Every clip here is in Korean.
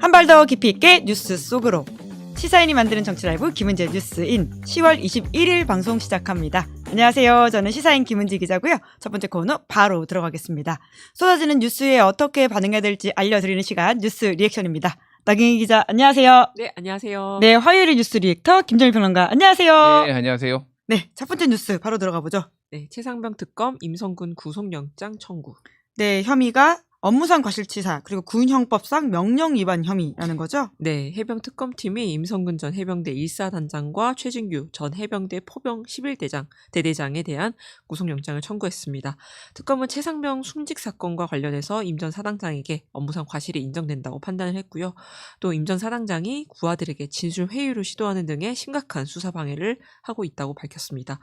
한 발 더 깊이 있게 뉴스 속으로 시사인이 만드는 정치 라이브 김은지의 뉴스인 10월 21일 방송 시작합니다. 안녕하세요. 저는 시사인 김은지 기자고요. 첫 번째 코너 바로 들어가겠습니다. 쏟아지는 뉴스에 어떻게 반응해야 될지 알려드리는 시간 뉴스 리액션입니다. 나경희 기자 안녕하세요. 네, 안녕하세요. 네, 화요일의 뉴스 리액터 김정일 평론가 안녕하세요. 네, 안녕하세요. 네, 첫 번째 뉴스 바로 들어가 보죠. 네, 최상병 특검 임성근 구속영장 청구. 네, 혐의가 업무상 과실치사 그리고 군형법상 명령 위반 혐의라는 거죠? 네, 해병특검팀이 임성근 전 해병대 1사단장과 최진규 전 해병대 포병 11대장 대대장에 대한 구속영장을 청구했습니다. 특검은 최상병 숨직 사건과 관련해서 임 전 사단장에게 업무상 과실이 인정된다고 판단을 했고요. 또 임 전 사단장이 구하들에게 진술 회유를 시도하는 등의 심각한 수사 방해를 하고 있다고 밝혔습니다.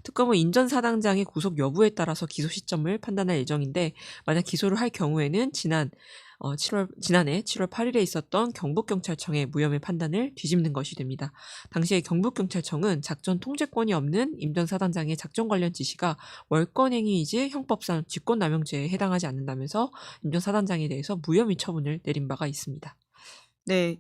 특검은 임 전 사단장의 구속 여부에 따라서 기소 시점을 판단할 예정인데 만약 기소를 할 경우에는 지난해 7월 8일에 있었던 경북경찰청의 무혐의 판단을 뒤집는 것이 됩니다. 당시에 경북경찰청은 작전 통제권이 없는 임 전 사단장의 작전 관련 지시가 월권행위이지 형법상 직권남용죄에 해당하지 않는다면서 임 전 사단장에 대해서 무혐의 처분을 내린 바가 있습니다. 네,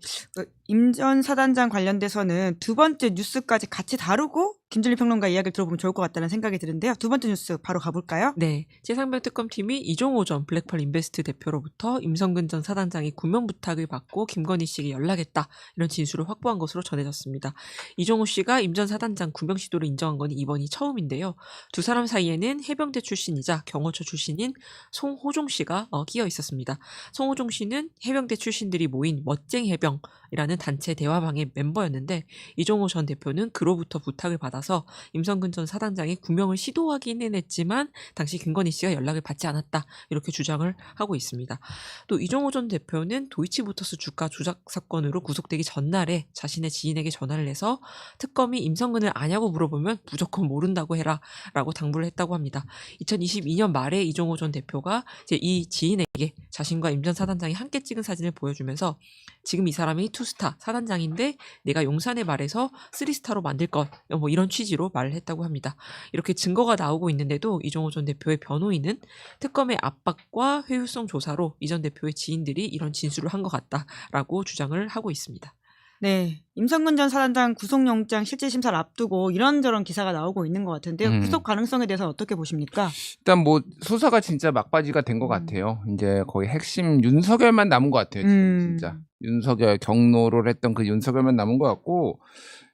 임 전 사단장 관련돼서는 두 번째 뉴스까지 같이 다루고 김준일 평론가 이야기를 들어보면 좋을 것 같다는 생각이 드는데요. 두 번째 뉴스 바로 가볼까요? 네, 최상병 특검팀이 이종호 전 블랙펄 인베스트 대표로부터 임성근 전 사단장이 구면 부탁을 받고 김건희 씨에게 연락했다 이런 진술을 확보한 것으로 전해졌습니다. 이종호 씨가 임 전 사단장 구명 시도를 인정한 건 이번이 처음인데요. 두 사람 사이에는 해병대 출신이자 경호처 출신인 송호종 씨가 끼어 있었습니다. 송호종 씨는 해병대 출신들이 모인 멋쟁 해병이라는 단체 대화방의 멤버였는데 이종호 전 대표는 그로부터 부탁을 받아서 임성근 전 사단장이 구명을 시도하기는 했지만 당시 김건희 씨가 연락을 받지 않았다 이렇게 주장을 하고 있습니다. 또 이종호 전 대표는 도이치모터스 주가 조작 사건으로 구속되기 전날에 자신의 지인에게 전화를 해서 특검이 임성근을 아냐고 물어보면 무조건 모른다고 해라 라고 당부를 했다고 합니다. 2022년 말에 이종호 전 대표가 이제 이 지인에게 자신과 임 전 사단장이 함께 찍은 사진을 보여주면서 지금 이 사람이 투스타 사단장인데 내가 용산에 말해서 3스타로 만들 것 뭐 이런 취지로 말을 했다고 합니다. 이렇게 증거가 나오고 있는데도 이종호 전 대표의 변호인은 특검의 압박과 회유성 조사로 이 전 대표의 지인들이 이런 진술을 한 것 같다라고 주장을 하고 있습니다. 네, 임성근 전 사단장 구속영장 실질 심사를 앞두고 이런저런 기사가 나오고 있는 것 같은데요. 구속 가능성에 대해서 어떻게 보십니까? 일단 뭐 수사가 진짜 막바지가 된 것 같아요. 이제 거의 핵심 윤석열만 남은 것 같아요. 지금 진짜 윤석열 경로를 했던 그 윤석열만 남은 것 같고,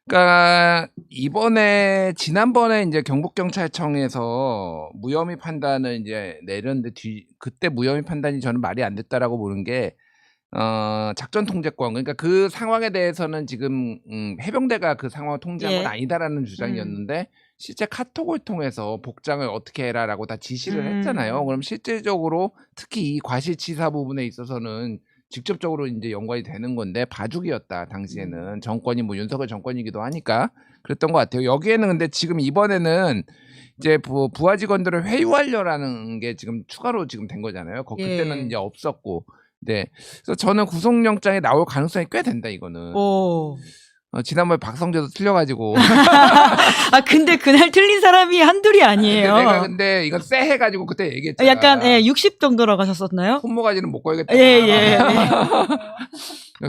그러니까 지난번에 이제 경북경찰청에서 무혐의 판단을 이제 내렸는데 그때 무혐의 판단이 저는 말이 안 됐다라고 보는 게 작전 통제권, 그러니까 그 상황에 대해서는 지금 해병대가 그 상황을 통제한 건 아니다라는 주장이었는데 실제 카톡을 통해서 복장을 어떻게 해라라고 다 지시를 했잖아요. 그럼 실질적으로 특히 이 과실치사 부분에 있어서는 직접적으로 이제 연관이 되는 건데 봐주기였다 당시에는. 정권이 뭐 윤석열 정권이기도 하니까 그랬던 것 같아요. 여기에는 근데 지금 이번에는 이제 부하 직원들을 회유하려라는 게 지금 추가로 지금 된 거잖아요. 그때는 이제 없었고. 네, 그래서 저는 구속영장에 나올 가능성이 꽤 된다 이거는. 지난번에 박성재도 틀려가지고. 아, 근데 그날 틀린 사람이 한둘이 아니에요. 내가 근데 이건 쎄 해가지고 그때 얘기했잖아. 약간 60 정도라고 하셨었나요? 손모가지는 못 걸겠다. 예.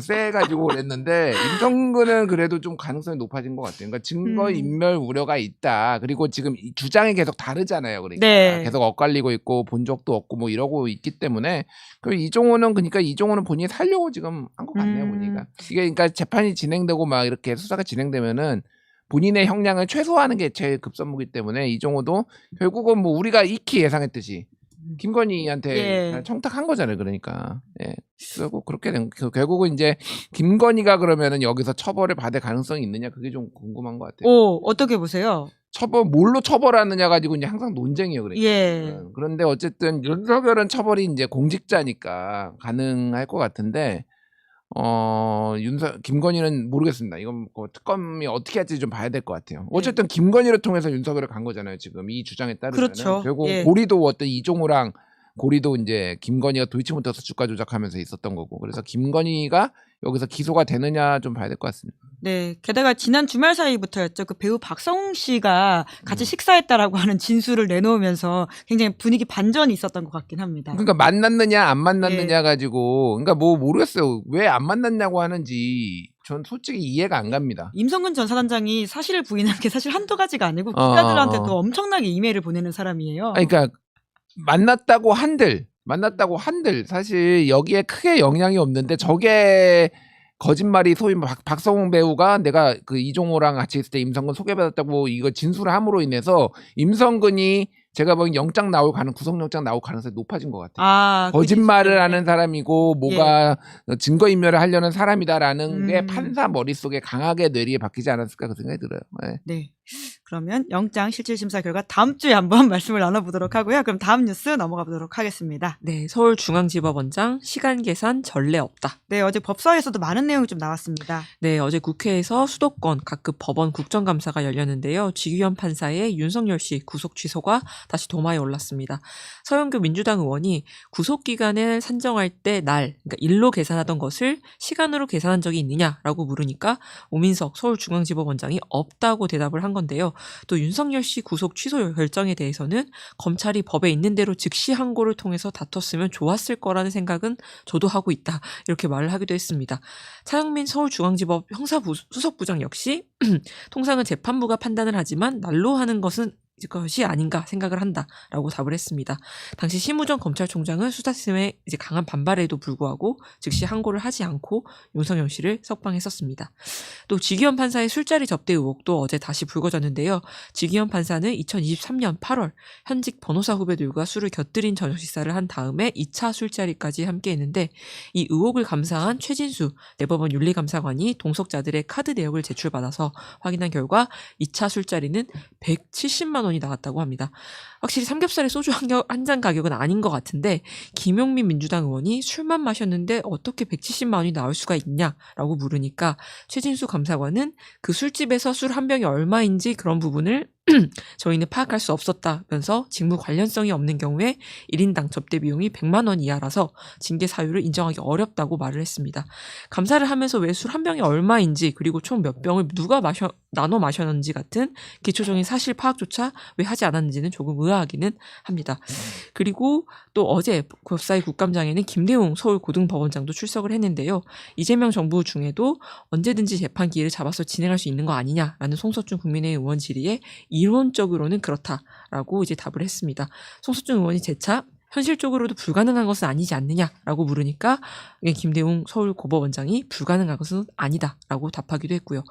쎄 해가지고 그랬는데 임성근은 그래도 좀 가능성이 높아진 것 같아요. 그러니까 증거 인멸 우려가 있다. 그리고 지금 이 주장이 계속 다르잖아요. 그러니까 계속 엇갈리고 있고 본 적도 없고 뭐 이러고 있기 때문에 이종호는 본인이 살려고 지금 한 것 같네요. 보니까 이게 그러니까 재판이 진행되고 막 이렇게 수사가 진행되면은 본인의 형량을 최소화하는 게 제일 급선무기 때문에 이종호도 결국은 뭐 우리가 익히 예상했듯이 김건희한테 청탁한 거잖아요. 그러니까 그리고 그렇게 된 결국은 이제 김건희가 그러면은 여기서 처벌을 받을 가능성이 있느냐 그게 좀 궁금한 것 같아요. 어떻게 보세요? 뭘로 처벌하느냐 가지고 이제 항상 논쟁이에요. 그러니까. 그런데 어쨌든 윤석열은 처벌이 이제 공직자니까 가능할 것 같은데 김건희는 모르겠습니다. 이건 특검이 어떻게 할지 좀 봐야 될 것 같아요. 어쨌든 김건희를 통해서 윤석열을 간 거잖아요. 지금 이 주장에 따르면. 그렇죠. 결국 고리도 어떤 이종호랑 고리도 이제 김건희가 도이치모터스 주가 조작하면서 있었던 거고 그래서 김건희가 여기서 기소가 되느냐 좀 봐야 될 것 같습니다. 네. 게다가 지난 주말 사이부터였죠. 그 배우 박성웅 씨가 같이 식사했다라고 하는 진술을 내놓으면서 굉장히 분위기 반전이 있었던 것 같긴 합니다. 그러니까 만났느냐 안 만났느냐 가지고 그러니까 뭐 모르겠어요. 왜 안 만났냐고 하는지 전 솔직히 이해가 안 갑니다. 임성근 전 사단장이 사실을 부인한 게 사실 한두 가지가 아니고 기자들한테도 엄청나게 이메일을 보내는 사람이에요. 아니, 그러니까 만났다고 한들 사실 여기에 크게 영향이 없는데 저게 거짓말이 소위 박성웅 배우가 내가 그 이종호랑 같이 있을 때 임성근 소개받았다고 이거 진술을 함으로 인해서 임성근이 제가 보기엔 영장 나올 구속영장 나올 가능성이 높아진 것 같아요. 거짓말을 하는 사람이고 뭐가 증거인멸을 하려는 사람이다라는 게 판사 머릿속에 강하게 뇌리에 박히지 않았을까 그 생각이 들어요. 네. 그러면 영장 실질심사 결과 다음 주에 한번 말씀을 나눠보도록 하고요. 그럼 다음 뉴스 넘어가 보도록 하겠습니다. 네, 서울중앙지법원장 시간 계산 전례 없다. 네, 어제 법사위에서도 많은 내용이 좀 나왔습니다. 네, 어제 국회에서 수도권 각급 법원 국정감사가 열렸는데요. 지규현 판사의 윤석열 씨 구속 취소가 다시 도마에 올랐습니다. 서영교 민주당 의원이 구속기간을 산정할 때 그러니까 일로 계산하던 것을 시간으로 계산한 적이 있느냐라고 물으니까 오민석 서울중앙지법원장이 없다고 대답을 한 건데요. 또 윤석열 씨 구속 취소 결정에 대해서는 검찰이 법에 있는 대로 즉시 항고를 통해서 다퉜으면 좋았을 거라는 생각은 저도 하고 있다. 이렇게 말을 하기도 했습니다. 차영민 서울중앙지법 형사수석부장 역시 통상은 재판부가 판단을 하지만 날로 하는 것이 아닌가 생각을 한다라고 답을 했습니다. 당시 심우정 검찰총장은 수사팀의 강한 반발에도 불구하고 즉시 항고를 하지 않고 윤석열 씨를 석방했었습니다. 또 지기현 판사의 술자리 접대 의혹도 어제 다시 불거졌는데요. 지기현 판사는 2023년 8월 현직 변호사 후배들과 술을 곁들인 저녁 식사를 한 다음에 2차 술자리까지 함께했는데 이 의혹을 감사한 최진수 대법원 윤리감사관이 동석자들의 카드 내역을 제출받아서 확인한 결과 2차 술자리는 170만 원이 나왔다고 합니다. 확실히 삼겹살에 소주 한 잔 가격은 아닌 것 같은데 김용민 민주당 의원이 술만 마셨는데 어떻게 170만 원이 나올 수가 있냐라고 물으니까 최진수 감사관은 그 술집에서 술 한 병이 얼마인지 그런 부분을 저희는 파악할 수 없었다면서 직무 관련성이 없는 경우에 1인당 접대 비용이 100만 원 이하라서 징계 사유를 인정하기 어렵다고 말을 했습니다. 감사를 하면서 왜 술 한 병이 얼마인지 그리고 총 몇 병을 누가 나눠 마셨는지 같은 기초적인 사실 파악조차 왜 하지 않았는지는 조금 의아하기는 합니다. 그리고 또 어제 법사위 국감장에는 김대웅 서울고등법원장도 출석을 했는데요. 이재명 정부 중에도 언제든지 재판 기회를 잡아서 진행할 수 있는 거 아니냐라는 송석준 국민의힘 의원 질의에 이론적으로는 그렇다라고 답을 했습니다. 송석준 의원이 재차 현실적으로도 불가능한 것은 아니지 않느냐라고 물으니까 김대웅 서울고법원장이 불가능한 것은 아니다라고 답하기도 했고요.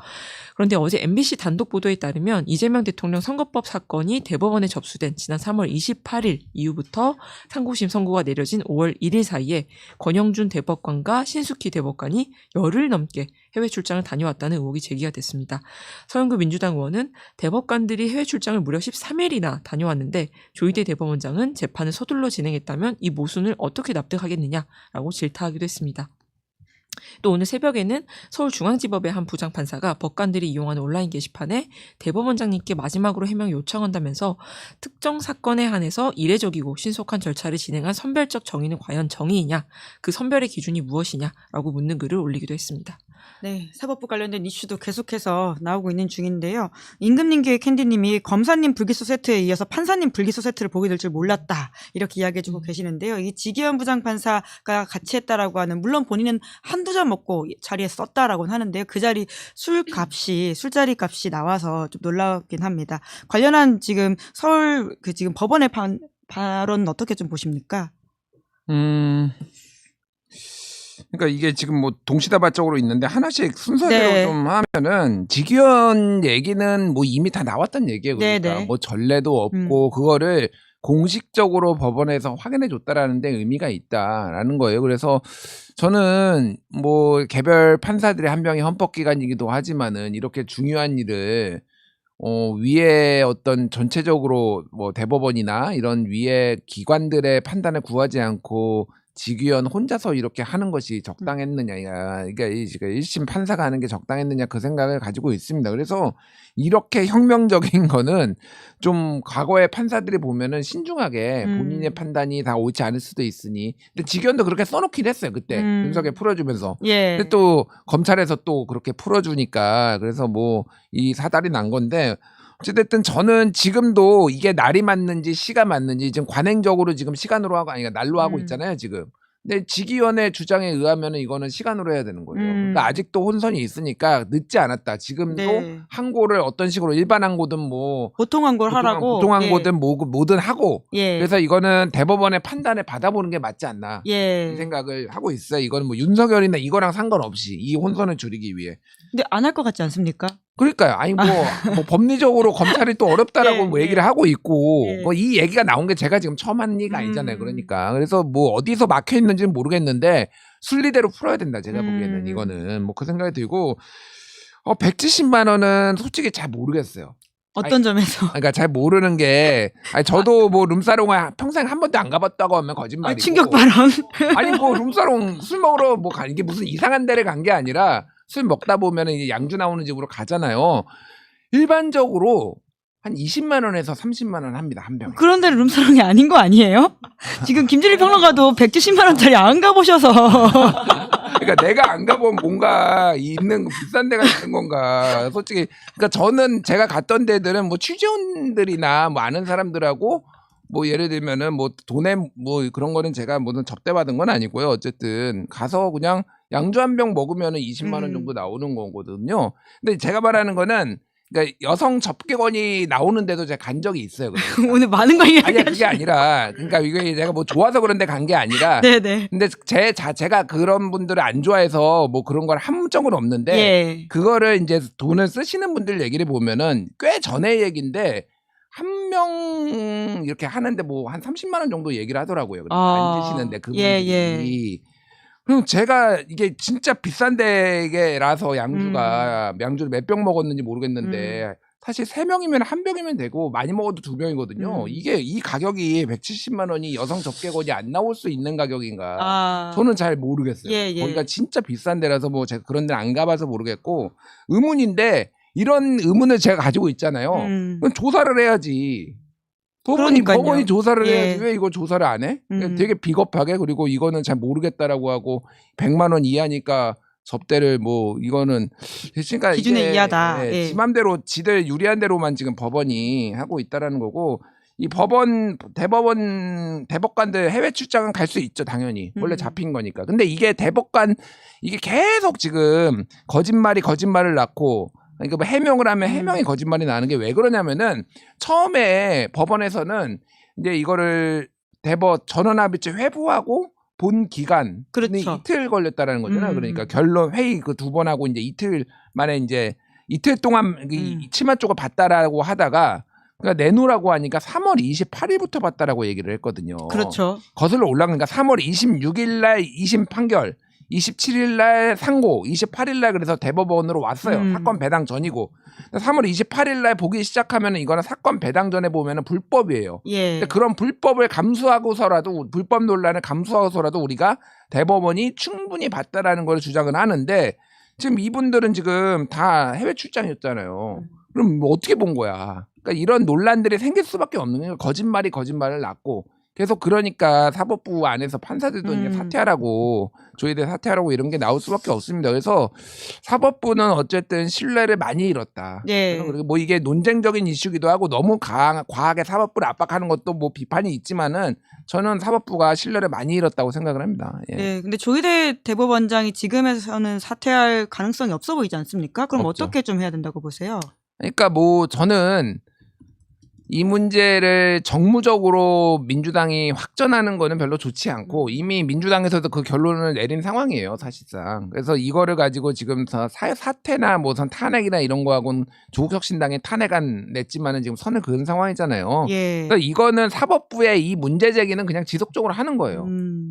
그런데 어제 MBC 단독 보도에 따르면 이재명 대통령 선거법 사건이 대법원에 접수된 지난 3월 28일 이후부터 상고심 선고가 내려진 5월 1일 사이에 권영준 대법관과 신숙희 대법관이 열흘 넘게 해외 출장을 다녀왔다는 의혹이 제기가 됐습니다. 서영교 민주당 의원은 대법관들이 해외 출장을 무려 13일이나 다녀왔는데 조희대 대법원장은 재판을 서둘러 진행했다면 이 모순을 어떻게 납득하겠느냐라고 질타하기도 했습니다. 또 오늘 새벽에는 서울중앙지법의 한 부장판사가 법관들이 이용하는 온라인 게시판에 대법원장님께 마지막으로 해명 요청한다면서 특정 사건에 한해서 이례적이고 신속한 절차를 진행한 선별적 정의는 과연 정의이냐, 그 선별의 기준이 무엇이냐라고 묻는 글을 올리기도 했습니다. 네, 사법부 관련된 이슈도 계속해서 나오고 있는 중인데요. 임금님교의 캔디님이 검사님 불기소 세트에 이어서 판사님 불기소 세트를 보게 될 줄 몰랐다 이렇게 이야기해주고 계시는데요. 이 지기현 부장판사가 같이 했다라고 하는, 물론 본인은 한두 잔 먹고 자리에 썼다라고는 하는데요. 그 자리 술자리 값이 나와서 좀 놀라웠긴 합니다. 관련한 지금 서울 지금 법원의 발언은 어떻게 좀 보십니까? 그러니까 이게 지금 뭐 동시다발적으로 있는데 하나씩 순서대로 좀 하면은 지기현 얘기는 뭐 이미 다 나왔던 얘기예요. 그러니까 뭐 전례도 없고 그거를 공식적으로 법원에서 확인해 줬다라는 데 의미가 있다라는 거예요. 그래서 저는 뭐 개별 판사들의 한 명이 헌법기관이기도 하지만은 이렇게 중요한 일을 위에 어떤 전체적으로 뭐 대법원이나 이런 위에 기관들의 판단을 구하지 않고 직위원 혼자서 이렇게 하는 것이 적당했느냐, 그러니까 이 1심 판사가 하는 게 적당했느냐 그 생각을 가지고 있습니다. 그래서 이렇게 혁명적인 거는 좀 과거의 판사들이 보면은 신중하게 본인의 판단이 다 옳지 않을 수도 있으니, 근데 직위원도 그렇게 써놓긴 했어요 그때 윤석열 풀어주면서. 예. 근데 또 검찰에서 또 그렇게 풀어주니까 그래서 뭐 이 사달이 난 건데. 어쨌든 저는 지금도 이게 날이 맞는지 시가 맞는지 지금 관행적으로 지금 시간으로 하고 아니 날로 하고 있잖아요 지금. 근데 직위원의 주장에 의하면 이거는 시간으로 해야 되는 거예요. 그러니까 아직도 혼선이 있으니까 늦지 않았다. 지금도 네. 항고를 어떤 식으로 일반 항고든 뭐 보통 항고를 하라고. 보통 항고든 뭐든 하고. 예. 그래서 이거는 대법원의 판단을 받아보는 게 맞지 않나. 예. 이 생각을 하고 있어요. 이거는 뭐 윤석열이나 이거랑 상관없이 이 혼선을 줄이기 위해. 근데 안 할 것 같지 않습니까? 그러니까요. 아니 뭐 법리적으로 검찰이 또 어렵다라고 예, 뭐 얘기를 하고 있고 예. 뭐 이 얘기가 나온 게 제가 지금 처음 하는 얘기가 아니잖아요. 그러니까 그래서 뭐 어디서 막혀 있는지는 모르겠는데 순리대로 풀어야 된다. 제가 보기에는 이거는 뭐 그 생각이 들고 170만 원은 솔직히 잘 모르겠어요. 어떤 점에서? 그러니까 잘 모르는 게 아니 저도 뭐 룸사롱을 평생 한 번도 안 가봤다고 하면 거짓말이고. 충격 발언. 아니 뭐 룸사롱 술 먹으러 뭐 가 이게 무슨 이상한 데를 간 게 아니라 술 먹다 보면은 이제 양주 나오는 집으로 가잖아요. 일반적으로 한 20만 원에서 30만 원 합니다 한 병에. 그런 데는 룸사롱이 아닌 거 아니에요? 지금 김진리 평론가도 170만 원짜리 안 가보셔서. 그러니까 내가 안 가본 뭔가 있는 비싼 데가 있는 건가. 솔직히 그러니까 저는 제가 갔던 데들은 뭐 취재원들이나 뭐 아는 사람들하고 뭐 예를 들면은 뭐 돈에 뭐 그런 거는 제가 뭐든 접대받은 건 아니고요. 어쨌든 가서 그냥 양주 한 병 먹으면은 20만 원 정도 나오는 거거든요. 근데 제가 말하는 거는 그러니까 여성 접객원이 나오는데도 제가 간 적이 있어요. 그러니까. 오늘 많은 걸 아니야 이야기하시. 그게 아니라 그러니까 이게 내가 뭐 좋아서 그런데 간 게 아니라. 네네. 근데 제가 그런 분들을 안 좋아해서 뭐 그런 걸 한 적은 없는데 예. 그거를 이제 돈을 쓰시는 분들 얘기를 보면은 꽤 전의 얘기인데 한 명 이렇게 하는데 뭐 한 30만 원 정도 얘기를 하더라고요. 앉으시는데 그분들이. 예. 그럼 제가 이게 진짜 비싼 데라서 양주를 몇 병 먹었는지 모르겠는데 사실 3명이면 한 병이면 되고 많이 먹어도 2병이거든요. 이게 이 가격이 170만 원이 여성 접객원이 안 나올 수 있는 가격인가? 저는 잘 모르겠어요. 예. 거기가 진짜 비싼 데라서 뭐 제가 그런 데를 안 가봐서 모르겠고 의문인데 이런 의문을 제가 가지고 있잖아요. 그럼 조사를 해야지. 법원이 조사를 해야지 왜 이거 조사를 안 해? 되게 비겁하게 그리고 이거는 잘 모르겠다라고 하고 100만 원 이하니까 접대를 뭐 이거는 그러니까 기준에 이하다. 지 맘대로 지들 유리한 대로만 지금 법원이 하고 있다라는 거고 이 대법관들 해외 출장은 갈 수 있죠 당연히 원래 잡힌 거니까. 근데 이게 대법관 이게 계속 지금 거짓말을 낳고. 그러니까 뭐 해명을 하면 해명이 거짓말이 나는 게 왜 그러냐면은 처음에 법원에서는 이제 이거를 전원합의체 회부하고 본 기간이 이틀 걸렸다라는 거잖아요. 그러니까 결론 회의 그 2번 하고 이제 이틀 만에 이제 이틀 동안 치마 쪽을 봤다라고 하다가 그러니까 내놓으라고 하니까 3월 28일부터 봤다라고 얘기를 했거든요. 그렇죠. 거슬러 올라가니까 3월 26일 날 2심 판결. 27일 날 상고, 28일 날 그래서 대법원으로 왔어요. 사건 배당 전이고. 3월 28일 날 보기 시작하면 이거는 사건 배당 전에 보면은 불법이에요. 근데 그런 불법을 감수하고서라도 불법 논란을 감수하고서라도 우리가 대법원이 충분히 봤다라는 걸 주장을 하는데 지금 이분들은 지금 다 해외 출장이었잖아요. 그럼 뭐 어떻게 본 거야? 그러니까 이런 논란들이 생길 수밖에 없는 게 거짓말을 낳고 계속 그러니까 사법부 안에서 판사들도 이제 사퇴하라고 조희대 사퇴하라고 이런 게 나올 수밖에 없습니다. 그래서 사법부는 어쨌든 신뢰를 많이 잃었다. 그리고 뭐 이게 논쟁적인 이슈기도 하고 너무 과하게 사법부를 압박하는 것도 뭐 비판이 있지만은 저는 사법부가 신뢰를 많이 잃었다고 생각을 합니다. 네, 근데 조희대 대법원장이 지금에서는 사퇴할 가능성이 없어 보이지 않습니까? 그럼 없죠. 어떻게 좀 해야 된다고 보세요? 그러니까 뭐 저는 이 문제를 정무적으로 민주당이 확전하는 거는 별로 좋지 않고 이미 민주당에서도 그 결론을 내린 상황이에요 사실상. 그래서 이거를 가지고 지금 사퇴나 뭐 탄핵이나 이런 거하고는 조국혁신당이 탄핵안 냈지만은 지금 선을 그은 상황이잖아요. 그러니까 이거는 사법부의 이 문제 제기는 그냥 지속적으로 하는 거예요.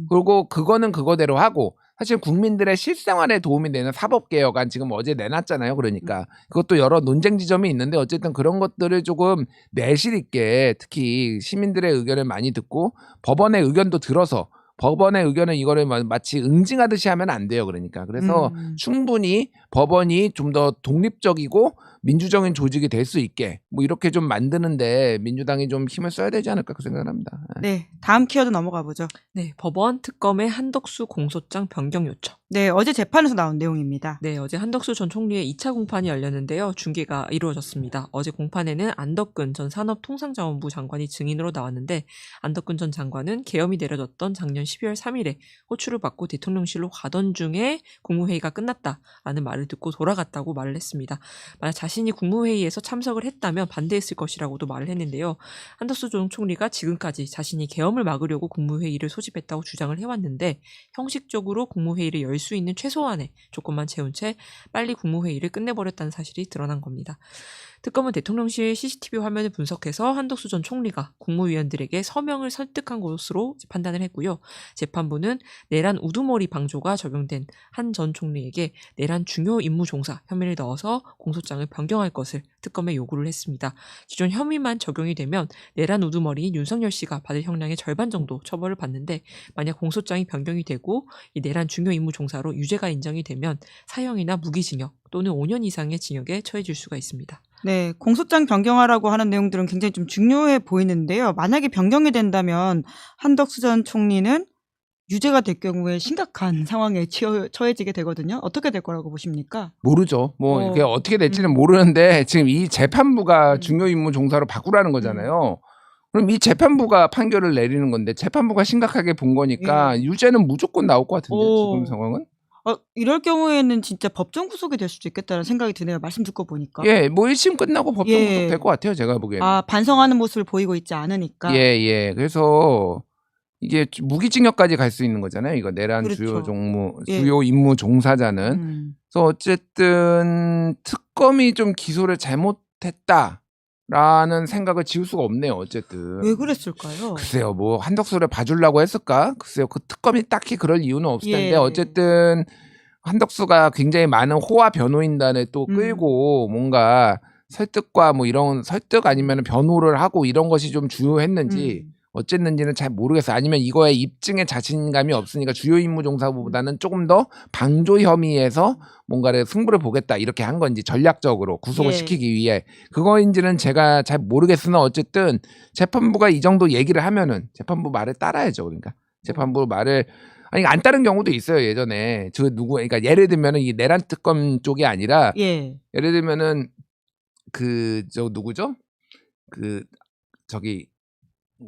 그리고 그거는 그거대로 하고 사실 국민들의 실생활에 도움이 되는 사법개혁안 지금 어제 내놨잖아요. 그러니까 그것도 여러 논쟁 지점이 있는데 어쨌든 그런 것들을 조금 내실 있게 특히 시민들의 의견을 많이 듣고 법원의 의견도 들어서 법원의 의견을 이거를 마치 응징하듯이 하면 안 돼요. 그래서 충분히 법원이 좀 더 독립적이고 민주적인 조직이 될 수 있게 뭐 이렇게 좀 만드는데 민주당이 좀 힘을 써야 되지 않을까 그 생각을 합니다. 네, 다음 키워드 넘어가 보죠. 네, 법원 특검의 한덕수 공소장 변경 요청. 네, 어제 재판에서 나온 내용입니다. 네, 어제 한덕수 전 총리의 2차 공판이 열렸는데요. 중계가 이루어졌습니다. 어제 공판에는 안덕근 전 산업통상자원부 장관이 증인으로 나왔는데 안덕근 전 장관은 계엄이 내려졌던 작년 12월 3일에 호출을 받고 대통령실로 가던 중에 국무회의가 끝났다라는 말을 듣고 돌아갔다고 말을 했습니다. 만약 자신이 국무회의에서 참석을 했다면 반대했을 것이라고도 말을 했는데요. 한덕수 전 총리가 지금까지 자신이 계엄을 막으려고 국무회의를 소집했다고 주장을 해왔는데 형식적으로 국무회의를 열 수 있는 최소한의 조건만 채운 채 빨리 국무회의를 끝내버렸다는 사실이 드러난 겁니다. 특검은 대통령실 CCTV 화면을 분석해서 한덕수 전 총리가 국무위원들에게 서명을 설득한 것으로 판단을 했고요. 재판부는 내란 우두머리 방조가 적용된 한 전 총리에게 내란 중요 임무 종사 혐의를 넣어서 공소장을 변경할 것을 특검에 요구를 했습니다. 기존 혐의만 적용이 되면 내란 우두머리인 윤석열 씨가 받을 형량의 절반 정도 처벌을 받는데 만약 공소장이 변경이 되고 이 내란 중요 임무 종사로 유죄가 인정이 되면 사형이나 무기징역 또는 5년 이상의 징역에 처해질 수가 있습니다. 네, 공소장 변경하라고 하는 내용들은 굉장히 좀 중요해 보이는데요. 만약에 변경이 된다면 한덕수 전 총리는 유죄가 될 경우에 심각한 상황에 처해지게 되거든요. 어떻게 될 거라고 보십니까? 모르죠. 뭐 이게 어떻게 될지는 모르는데 지금 이 재판부가 중요 임무 종사로 바꾸라는 거잖아요. 그럼 이 재판부가 판결을 내리는 건데 재판부가 심각하게 본 거니까 유죄는 무조건 나올 것 같은데 지금 상황은? 이럴 경우에는 진짜 법정 구속이 될 수도 있겠다는 생각이 드네요. 말씀 듣고 보니까. 예, 뭐 1심 끝나고 법정 구속 될 것 같아요. 제가 보기에는. 아, 반성하는 모습을 보이고 있지 않으니까. 예. 그래서 이게 무기징역까지 갈 수 있는 거잖아요. 이거 내란 그렇죠. 주요 임무 종사자는. 그래서 어쨌든 특검이 좀 기소를 잘못했다라는 생각을 지울 수가 없네요. 어쨌든. 왜 그랬을까요? 글쎄요. 뭐 한덕수를 봐주려고 했을까? 글쎄요. 그 특검이 딱히 그럴 이유는 없을 텐데 어쨌든 한덕수가 굉장히 많은 호화 변호인단을 또 끌고 뭔가 설득과 뭐 이런 설득 아니면 변호를 하고 이런 것이 좀 주요했는지 어쨌는지는 잘 모르겠어요. 아니면 이거에 입증에 자신감이 없으니까 주요 임무 종사보다는 조금 더 방조 혐의에서 뭔가를 승부를 보겠다 이렇게 한 건지 전략적으로 구속을 시키기 위해 그거인지는 제가 잘 모르겠으나 어쨌든 재판부가 이 정도 얘기를 하면은 재판부 말을 따라야죠. 그러니까 재판부 말을 아니 안 따른 경우도 있어요. 예전에 그러니까 예를 들면은 이 내란 특검 쪽이 아니라 예를 들면은 누구죠?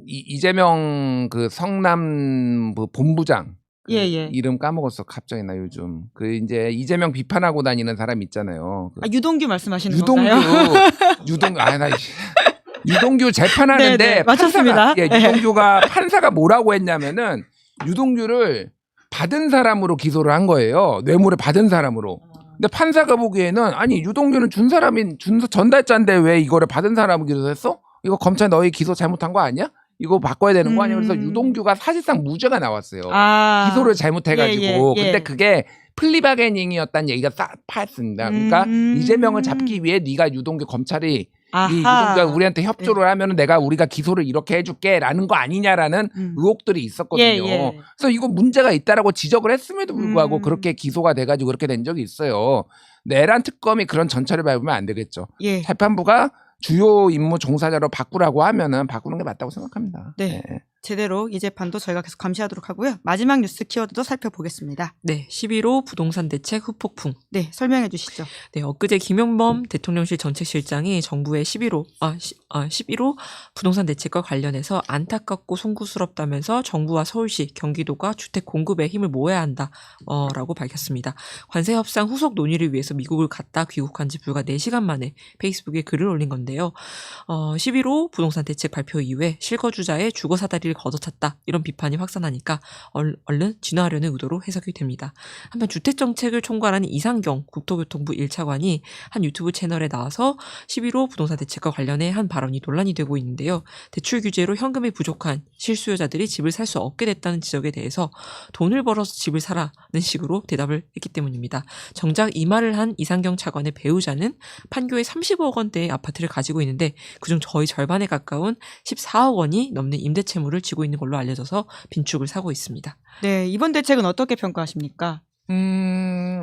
이재명 그 성남 본부장 이름 까먹었어. 갑자기 나 요즘 이제 이재명 비판하고 다니는 사람 있잖아요. 유동규 말씀하시는 건가요? 유동규 재판하는데 네네, 맞췄습니다. 유동규가 판사가 뭐라고 했냐면은 유동규를 받은 사람으로 기소를 한 거예요. 뇌물을 받은 사람으로. 근데 판사가 보기에는 아니 유동규는 준 사람인 전달자인데 왜 이거를 받은 사람으로 기소했어? 이거 검찰 너희 기소 잘못한 거 아니야? 이거 바꿔야 되는 거 아니야? 그래서 유동규가 사실상 무죄가 나왔어요. 기소를 잘못해가지고. 근데 그게 플리바게닝이었다는 얘기가 싹 파였습니다. 그러니까 이재명을 잡기 위해 네가 유동규 검찰이 이 유동규가 우리한테 협조를 하면 우리가 기소를 이렇게 해줄게라는 거 아니냐라는 의혹들이 있었거든요. 그래서 이거 문제가 있다라고 지적을 했음에도 불구하고 그렇게 기소가 돼가지고 그렇게 된 적이 있어요. 내란 특검이 그런 전철을 밟으면 안 되겠죠. 재판부가 주요 임무 종사자로 바꾸라고 하면은 바꾸는 게 맞다고 생각합니다. 네. 제대로 이 재판도 저희가 계속 감시하도록 하고요. 마지막 뉴스 키워드도 살펴보겠습니다. 네, 11호 부동산 대책 후폭풍. 네, 설명해 주시죠. 네, 엊그제 김용범 대통령실 정책실장이 정부의 11호 부동산 대책과 관련해서 안타깝고 송구스럽다면서 정부와 서울시, 경기도가 주택 공급에 힘을 모아야 한다라고 밝혔습니다. 관세 협상 후속 논의를 위해서 미국을 갔다 귀국한 지 불과 4시간 만에 페이스북에 글을 올린 건데요. 11호 부동산 대책 발표 이후에 실거주자의 주거 사다리를 걷어찼다 이런 비판이 확산하니까 얼른 진화하려는 의도로 해석이 됩니다. 한편 주택정책을 총괄하는 이상경 국토교통부 1차관이 한 유튜브 채널에 나와서 11호 부동산 대책과 관련해 한 발언이 논란이 되고 있는데요. 대출 규제로 현금이 부족한 실수요자들이 집을 살 수 없게 됐다는 지적에 대해서 돈을 벌어서 집을 사라는 식으로 대답을 했기 때문입니다. 정작 이 말을 한 이상경 차관의 배우자는 판교에 30억 원대의 아파트를 가지고 있는데 그중 거의 절반에 가까운 14억 원이 넘는 임대채무를 발표를 지고 있는 걸로 알려져서 빈축을 사고 있습니다. 네, 이번 대책은 어떻게 평가하십니까?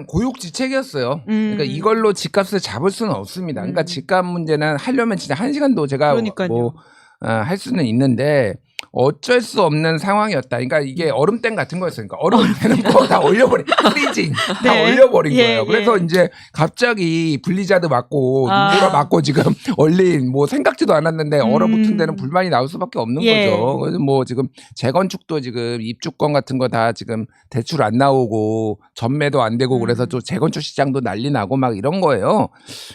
고육지책이었어요. 그러니까 이걸로 집값을 잡을 수는 없습니다. 그러니까 집값 문제는 하려면 진짜 1시간도 제가 그러니까요. 할 수는 있는데 어쩔 수 없는 상황이었다. 그러니까 이게 얼음땡 같은 거였어요. 그러니까 얼음땡은 다 올려버린 프리징 다 네. 올려버린 예, 거예요. 그래서 예. 이제 갑자기 블리자드 맞고 아. 눈보라 맞고 지금 얼린 뭐 생각지도 않았는데 얼어붙은 데는 불만이 나올 수밖에 없는 예. 거죠. 그래서 뭐 지금 재건축도 지금 입주권 같은 거 다 지금 대출 안 나오고 전매도 안 되고 그래서 또 재건축 시장도 난리 나고 막 이런 거예요.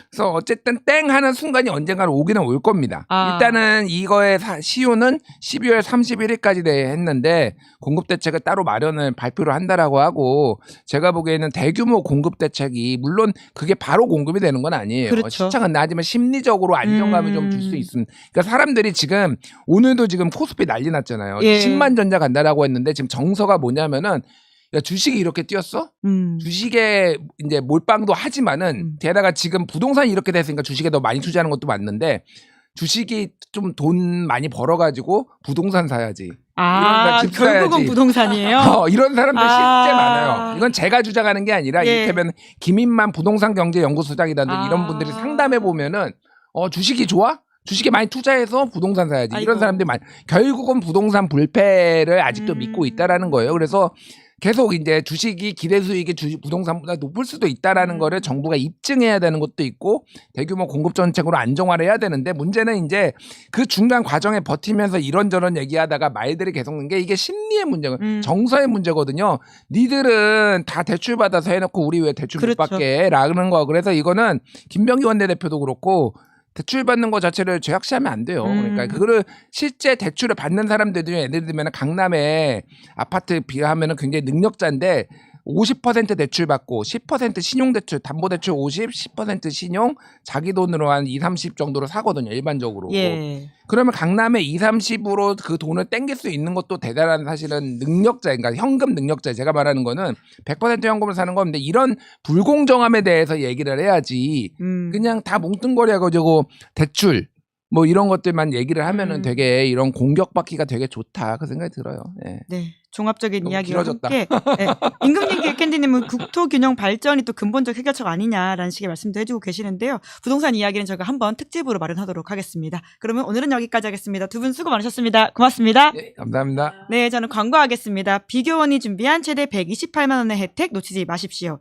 그래서 어쨌든 땡 하는 순간이 언젠가는 오기는 올 겁니다. 아. 일단은 이거의 시효는 12월 31일까지 했는데 공급 대책을 따로 마련을 발표를 한다라고 하고 제가 보기에는 대규모 공급 대책이 물론 그게 바로 공급이 되는 건 아니에요. 그렇죠. 시장은 나지만 심리적으로 안정감을 좀 줄 수 있습니다. 그러니까 사람들이 지금 오늘도 지금 코스피 난리 났잖아요. 예. 10만 전자 간다라고 했는데 지금 정서가 뭐냐면은 야, 주식이 이렇게 뛰었어? 주식에 이제 몰빵도 하지만은 게다가 지금 부동산이 이렇게 됐으니까 주식에 더 많이 투자하는 것도 맞는데 주식이 좀 돈 많이 벌어가지고 부동산 사야지. 아, 집 결국은 사야지. 부동산이에요? 이런 사람들 실제 아. 많아요. 이건 제가 주장하는 게 아니라 예. 이를테면 김인만 부동산경제연구소장이라든지 아. 이런 분들이 상담해 보면은 주식이 좋아? 주식에 많이 투자해서 부동산 사야지. 아이고. 이런 사람들이 많이. 결국은 부동산 불패를 아직도 믿고 있다라는 거예요. 그래서 계속 이제 주식이 기대 수익이 부동산보다 높을 수도 있다라는 거를 정부가 입증해야 되는 것도 있고 대규모 공급 정책으로 안정화를 해야 되는데 문제는 이제 그 중간 과정에 버티면서 이런저런 얘기하다가 말들이 계속 는 게 이게 심리의 문제고 정서의 문제거든요. 니들은 다 대출 받아서 해놓고 우리 왜 대출 그렇죠. 못 받게 라는 거. 그래서 이거는 김병기 원내대표도 그렇고 대출 받는 거 자체를 죄악시하면 안 돼요. 그러니까 그거를 실제 대출을 받는 사람들이 예를 들면 강남에 아파트 비하면은 굉장히 능력자인데 50% 대출 받고 10% 신용대출, 담보대출 50, 10% 신용, 자기 돈으로 한 2, 30 정도로 사거든요. 일반적으로. 예. 그러면 강남에 2, 30으로 그 돈을 땡길 수 있는 것도 대단한 사실은 능력자, 그러니까 현금 능력자. 제가 말하는 거는 100% 현금을 사는 건데 이런 불공정함에 대해서 얘기를 해야지. 그냥 다 뭉뚱거려가지고 대출 뭐 이런 것들만 얘기를 하면은 되게 이런 공격받기가 되게 좋다. 그 생각이 들어요. 네. 네. 종합적인 너무 이야기와 길어졌다. 함께 네. 임금님 캔디님은 국토균형 발전이 또 근본적 해결책 아니냐라는 식의 말씀도 해주고 계시는데요. 부동산 이야기는 저희가 한번 특집으로 마련하도록 하겠습니다. 그러면 오늘은 여기까지 하겠습니다. 두 분 수고 많으셨습니다. 고맙습니다. 네, 감사합니다. 네, 저는 광고하겠습니다. 비교원이 준비한 최대 128만 원의 혜택 놓치지 마십시오.